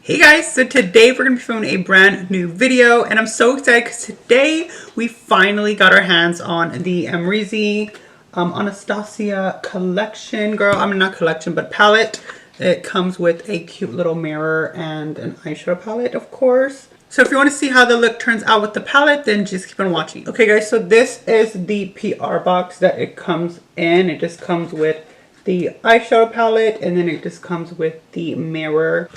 Hey guys, so today we're going to be filming a brand new video and I'm so excited because today we finally got our hands on the Amrezy Anastasia collection, not collection, but palette. It comes with a cute little mirror and an eyeshadow palette, of course. So if you want to see how the look turns out with the palette, then just keep on watching. Okay guys, so this is the PR box that it comes in. It just comes with the eyeshadow palette and then it just comes with the mirror.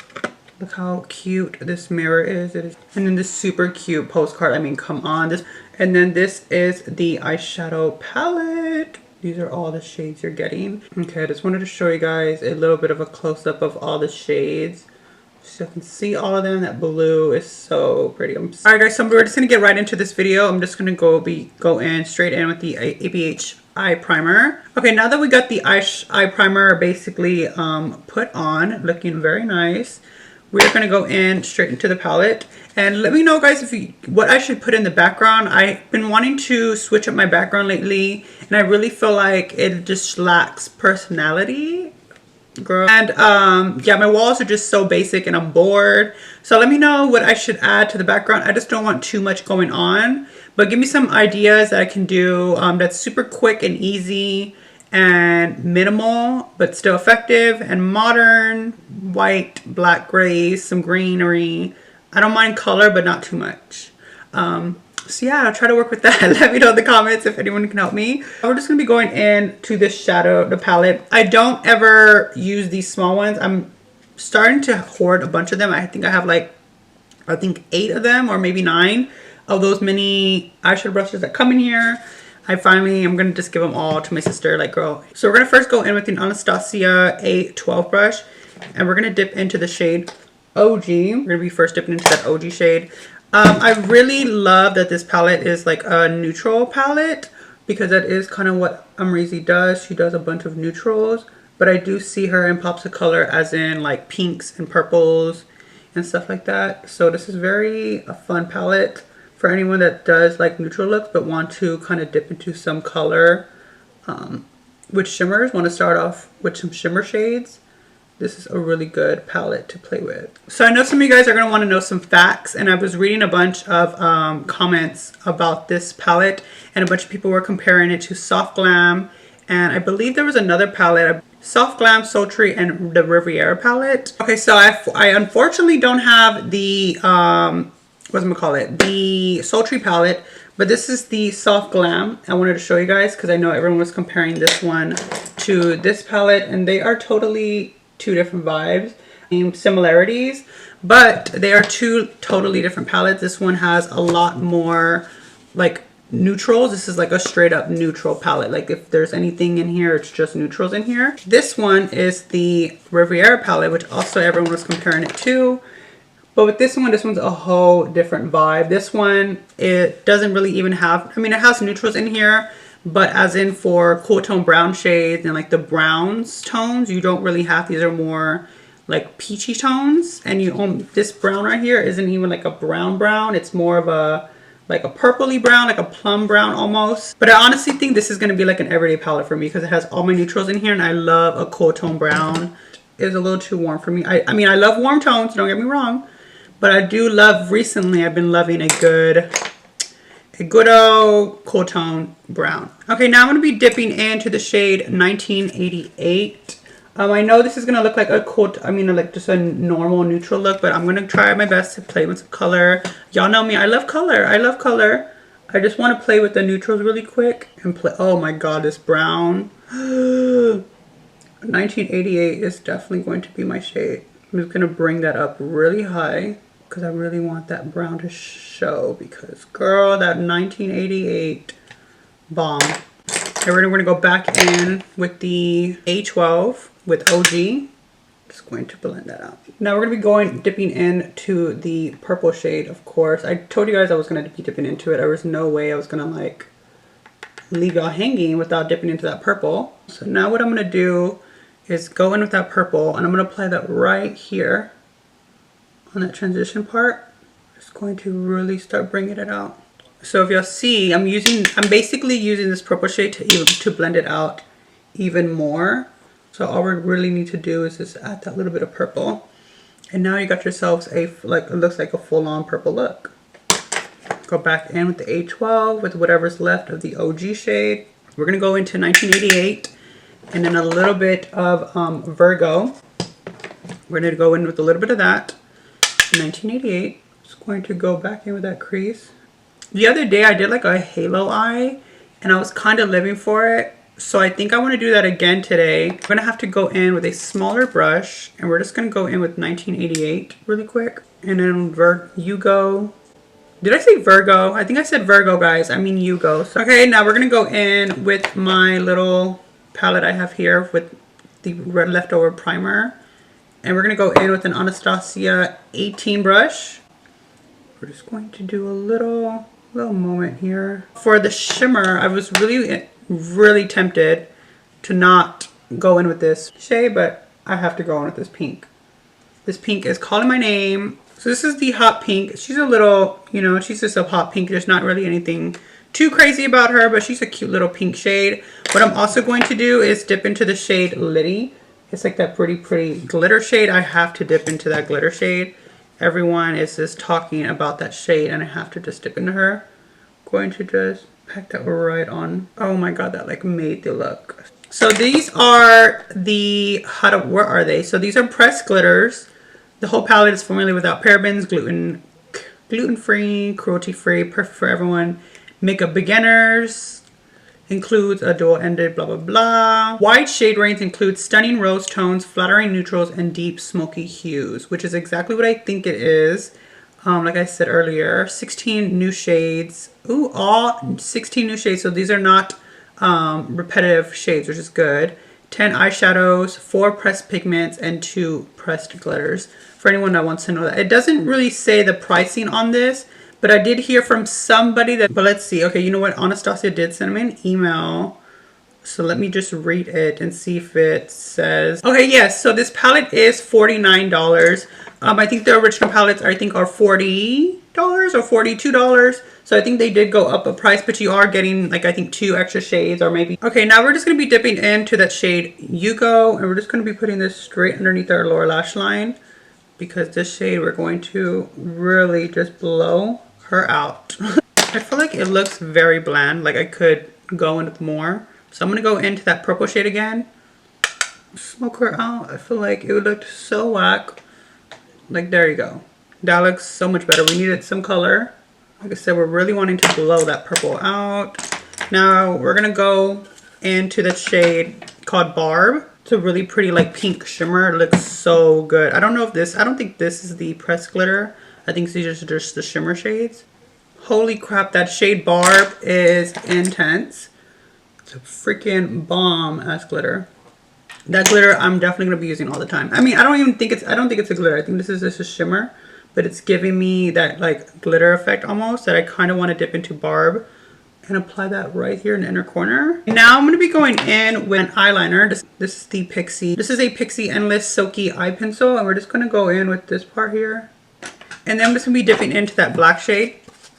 Look how cute this mirror is. It is, and then this super cute postcard. I mean, come on. And then this is the eyeshadow palette. These are all the shades you're getting. Okay, I just wanted to show you guys a little bit of a close-up of all the shades. So you can see all of them. That blue is so pretty. Alright guys, so we're just going to get right into this video. I'm just going to go in straight in with the ABH eye primer. Okay, now that we got the eye primer basically put on, looking very nice, we're going to go in straight into the palette. And let me know guys what I should put in the background. I've been wanting to switch up my background lately and I really feel like it just lacks personality, girl. And yeah, my walls are just so basic and I'm bored. So let me know what I should add to the background. I just don't want too much going on, but give me some ideas that I can do that's super quick and easy and minimal but still effective and modern. White, black, grays, some greenery. I don't mind color but not too much. So yeah, I'll try to work with that. Let me know in the comments if anyone can help me. We're just gonna be going into this shadow, the palette. I don't ever use these small ones. I'm starting to hoard a bunch of them. I think I have like, I think 8 of them or maybe 9 of those mini eyeshadow brushes that come in here. I'm gonna just give them all to my sister, like, girl. So we're gonna first go in with the Anastasia A12 brush and we're gonna dip into the shade OG. We're gonna be first dipping into that OG shade. I really love that this palette is like a neutral palette because that is kind of what Amrezy does. She does a bunch of neutrals, but I do see her in pops of color as in like pinks and purples and stuff like that. So this is a fun palette for anyone that does like neutral looks but want to kind of dip into some color with shimmers, want to start off with some shimmer shades. This is a really good palette to play with. So I know some of you guys are going to want to know some facts, and I was reading a bunch of comments about this palette and a bunch of people were comparing it to Soft Glam, and I believe there was another palette, Soft Glam, Sultry, and the Riviera palette. Okay, so I unfortunately don't have the the Sultry palette, but this is the Soft Glam. I wanted to show you guys because I know everyone was comparing this one to this palette and they are totally two different vibes, similarities, but they are two totally different palettes. This one has a lot more like neutrals. This is like a straight up neutral palette. Like if there's anything in here, it's just neutrals in here. This one is the Riviera palette, which also everyone was comparing it to. But with this one's a whole different vibe. This one, it doesn't really even have, I mean, it has neutrals in here, but as in for cool tone brown shades and like the browns tones, you don't really have. These are more like peachy tones. And this brown right here isn't even like a brown. It's more of a like a purpley brown, like a plum brown almost. But I honestly think this is going to be like an everyday palette for me because it has all my neutrals in here and I love a cool tone brown. It's a little too warm for me. I mean, I love warm tones, don't get me wrong. But I do love, recently I've been loving a good old cool tone brown. Okay, now I'm going to be dipping into the shade 1988. I know this is going to look like like just a normal neutral look, but I'm going to try my best to play with some color. Y'all know me, I love color. I love color. I just want to play with the neutrals really quick and play. Oh my god, this brown. 1988 is definitely going to be my shade. I'm just going to bring that up really high because I really want that brown to show because, girl, that 1988 bomb. And we're going to go back in with the A12 with OG. Just going to blend that out. Now we're going to be dipping into the purple shade, of course. I told you guys I was going to be dipping into it. There was no way I was going to like leave y'all hanging without dipping into that purple. So now what I'm going to do is go in with that purple and I'm going to apply that right here on that transition part. Just going to really start bringing it out. So if y'all see, I'm basically using this purple shade to blend it out even more. So all we really need to do is just add that little bit of purple. And now you got yourselves a, like, it looks like a full-on purple look. Go back in with the A12 with whatever's left of the OG shade. We're gonna go into 1988 and then a little bit of Virgo. We're gonna go in with a little bit of that. 1988. Just going to go back in with that crease. The other day I did like a halo eye and I was kind of living for it. So I think I want to do that again today. I'm going to have to go in with a smaller brush and we're just going to go in with 1988 really quick. And then Hugo. Did I say Virgo? I think I said Virgo, guys. I mean Hugo. So, okay, now we're going to go in with my little palette I have here with the red leftover primer. And we're going to go in with an Anastasia 18 brush. We're just going to do a little moment here. For the shimmer, I was really tempted to not go in with this shade, but I have to go in with this pink. This pink is calling my name. So this is the hot pink. She's a little, you know, she's just a hot pink. There's not really anything too crazy about her, but she's a cute little pink shade. What I'm also going to do is dip into the shade Liddy. It's like that pretty glitter shade. I have to dip into that glitter shade. Everyone is just talking about that shade and I have to just dip into her. Going to just pack that right on. Oh my god, that like made the look. So these are the, where are they? So these are pressed glitters. The whole palette is formulated without parabens, gluten-free, cruelty-free, perfect for everyone. Makeup beginners. Includes a dual-ended blah blah blah. Wide shade range includes stunning rose tones, flattering neutrals, and deep smoky hues, which is exactly what I think it is. Like I said earlier, 16 new shades. Ooh, all 16 new shades. So these are not repetitive shades, which is good. 10 eyeshadows, 4 pressed pigments, and 2 pressed glitters. For anyone that wants to know that. It doesn't really say the pricing on this, but I did hear from somebody that, but let's see. Okay, you know what? Anastasia did send me an email. So let me just read it and see if it says. Okay, yes. So this palette is $49. I think the original palettes are $40 or $42. So I think they did go up a price, but you are getting like, I think 2 extra shades or maybe. Okay, now we're just going to be dipping into that shade Hugo and we're just going to be putting this straight underneath our lower lash line because this shade we're going to really just blow her out. I feel like it looks very bland, like I could go in with more. So I'm going to go into that purple shade again. Smoke her out. I feel like it looked so whack. Like, there you go. That looks so much better. We needed some color. Like I said, we're really wanting to blow that purple out. Now we're going to go into the shade called Barb. It's a really pretty like pink shimmer. It looks so good. I don't know if this, I don't think this is the pressed glitter. I think these are just the shimmer shades. Holy crap, that shade Barb is intense. It's a freaking bomb ass glitter. That glitter I'm definitely gonna be using all the time. I mean, I don't think it's a glitter. I think this is just a shimmer, but it's giving me that like glitter effect almost that I kind of want to dip into Barb and apply that right here in the inner corner. Now I'm gonna be going in with an eyeliner. This is the Pixie. This is a Pixie Endless Silky Eye Pencil, and we're just gonna go in with this part here. And then I'm just gonna be dipping into that black shade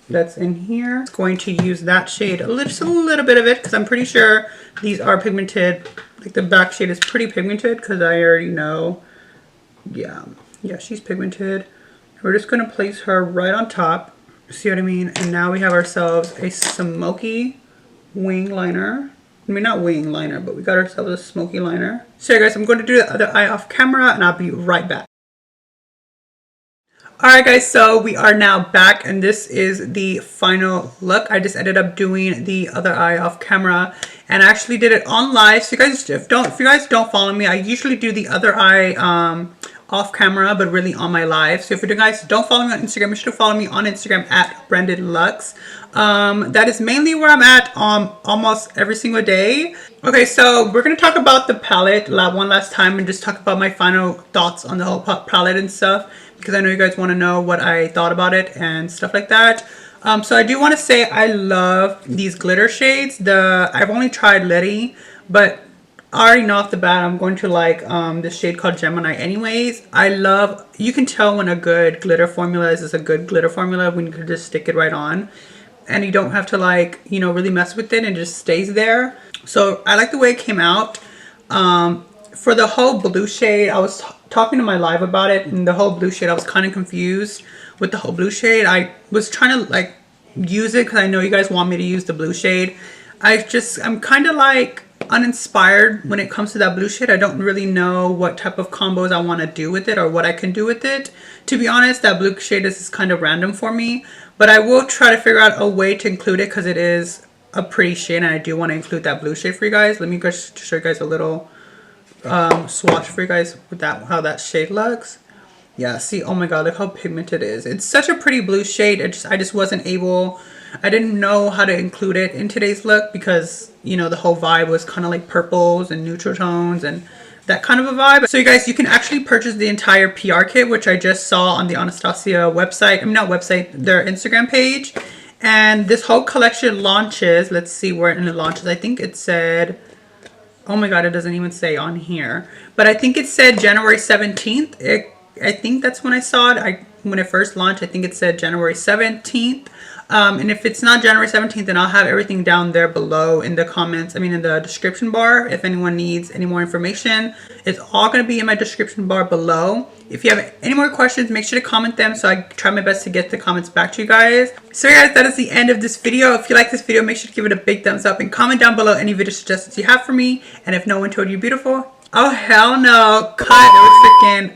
that's in here. I'm going to use that shade, just a little bit of it, because I'm pretty sure these are pigmented. Like the black shade is pretty pigmented, because I already know. Yeah, she's pigmented. We're just gonna place her right on top. See what I mean? And now we have ourselves a smoky wing liner. I mean, not wing liner, but we got ourselves a smoky liner. So yeah, guys, I'm going to do the other eye off camera, and I'll be right back. Alright guys, so we are now back and this is the final look. I just ended up doing the other eye off camera and I actually did it on live. So if you guys don't follow me, I usually do the other eye off camera but really on my live. So if you guys don't follow me on Instagram, you should follow me on Instagram at BrendonLux. That is mainly where I'm at almost every single day. Okay, so we're going to talk about the palette one last time and just talk about my final thoughts on the whole palette and stuff, because I know you guys want to know what I thought about it and stuff like that. So I do want to say I love these glitter shades. I've only tried Liddy, but I already know off the bat I'm going to like this shade called Gemini anyways. You can tell when a good glitter formula is a good glitter formula when you can just stick it right on. And you don't have to like, you know, really mess with it and it just stays there. So I like the way it came out. For the whole blue shade, I was talking to my live about it and the whole blue shade. I was kind of confused with the whole blue shade. I was trying to like use it because I know you guys want me to use the blue shade. I'm kind of like uninspired when it comes to that blue shade. I don't really know what type of combos I want to do with it or what I can do with it. To be honest, that blue shade is kind of random for me, but I will try to figure out a way to include it because it is a pretty shade and I do want to include that blue shade for you guys. Let me just show you guys a little swatch for you guys with that, how that shade looks. Yeah, see, oh my god, look how pigmented it is. It's such a pretty blue shade. I just wasn't able, I didn't know how to include it in today's look because, you know, the whole vibe was kind of like purples and neutral tones and that kind of a vibe. So you guys, you can actually purchase the entire PR kit, which I just saw on the Anastasia website. I mean, not website, their Instagram page. And this whole collection launches, let's see where it launches. I think it said, oh my god, it doesn't even say on here. But I think it said January 17th. I think that's when I saw it. When it first launched, I think it said January 17th. And if it's not January 17th, then I'll have everything down there below in the comments. I mean, in the description bar. If anyone needs any more information, it's all going to be in my description bar below. If you have any more questions, make sure to comment them so I try my best to get the comments back to you guys. So guys, that is the end of this video. If you like this video, make sure to give it a big thumbs up and comment down below any video suggestions you have for me. And if no one told you beautiful, oh hell no, cut. There was freaking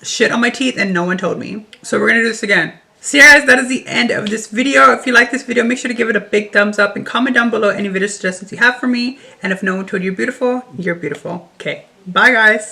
shit on my teeth and no one told me. So we're gonna do this again. So yeah guys, that is the end of this video. If you like this video, make sure to give it a big thumbs up and comment down below any video suggestions you have for me. And if no one told you you're beautiful, you're beautiful. Okay, bye guys.